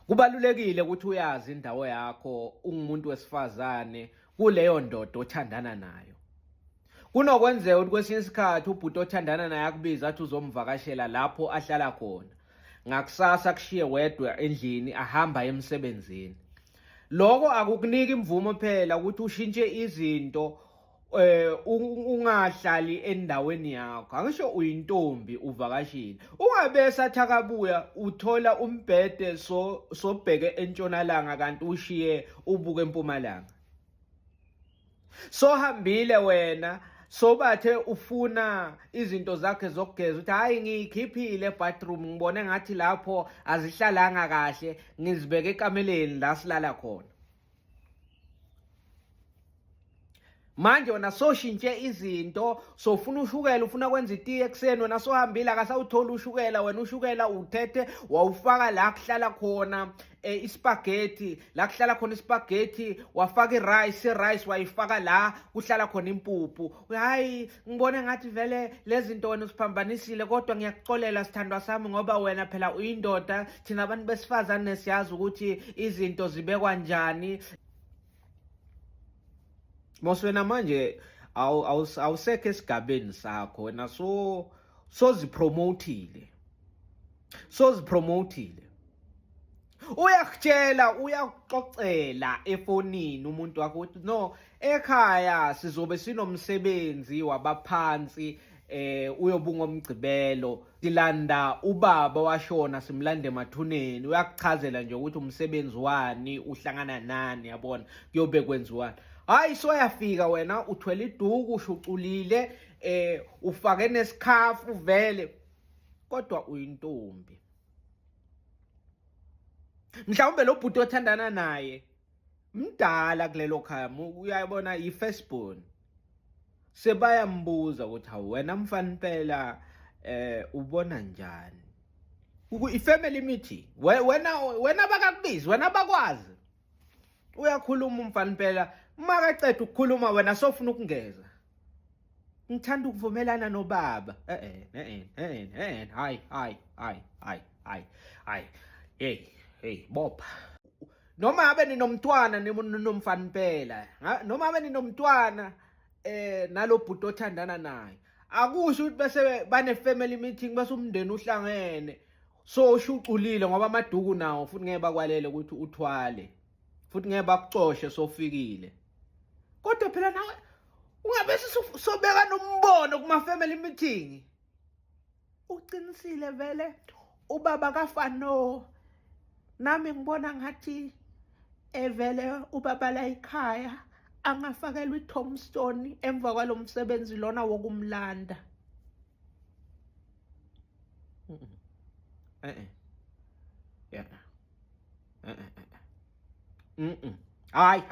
Kubalulekile ukuthi uyazi indawo yakho ungumuntu wesifazane kuleyo ndoda othandana nayo. Kunokwenzeka ukuthi kwesinye isikhathi ubhuti othandana naye akubiza athi uzomvakashela lapho ahlala khona. Ngakusasa kushiye wedwa endlini ahamba emsebenzini. Lokho akukuniki imvumo phela ukuthi ushintshe izinto ungahlali endaweni yakho. Angisho uyintombi uvakashile. Ungabe sathi akabuya uthola umbhede sobheke entshonalanga kanti ushiye ubuke empumalanga. Sohambile wena sobathe ufuna izinto zakhe zokugeza uthi hayi ngiyikhiphile ebathroom ngibone ngathi lapho azihlalanga kahle ngizibeke ekameleni la silala khona. Manje wena soshintshe izinto sofuna ushukela ufuna kwenza itiye ekseni wena sohambile akasawuthola ushukela wena ushukela uthethe wawufaka la kuhlala khona ispaghetti la kuhlala khona ispaghetti wafaka rice wayifaka la kuhlala khona impuphu. Hayi ngibone ngathi vele lezi zinto wena usiphambanisile kodwa ngiyakuxolela sithandwa sami ngoba wena phela uyindoda thina abantu besifazane siyazi ukuthi izinto zibekwa kanjani. Moswena manje awusekho esigabeni sakho wena sozipromotile uyakuxoxela efonini umuntu wakho uthi no ekhaya sizobe sinomsebenzi wabaphansi uyobunga umgcibelo silanda ubaba washona simlande emathuneni. Uyakuchazela nje ukuthi umsebenzi wani uhlangana nani yabona kuyobe kwenziwani. Hayi soyafika wena uthwele iduku ushuculile ufake nesikhafu vele kodwa uyintombi. Mhlawumbe lo bhuti othandana naye mdala kulelo khaya uyabona i-firstborn. Sebayambuza ukuthi hawu wena mfana impela ubona njani i-family meeting wena bakakubizi wena bakwazi uyakhuluma umfana impela makaceda ukukhuluma wena sofuna ukungeza ngithanda ukuvumelana nobaba hayi hey bopha noma abe ninomntwana nomfana impela noma abe ninomntwana nalo bhuti othandana naye akusho ukuthi bese bane family meeting bese umndeni uhlangene so ushuculile ngoba amaduku nawo futhi ngeke bakwalele ukuthi uthwale futhi ngeke bakuxoshe sofikile. Kodwa phela nawe ungabe sobeka nombono kuma family meeting. Uqinisile vele ubaba kafano nami ngibona ngathi vele ubaba la ekhaya angafakelwa iTombstone emva kwalomsebenzi lona wokumlanda. Yeah. Hayi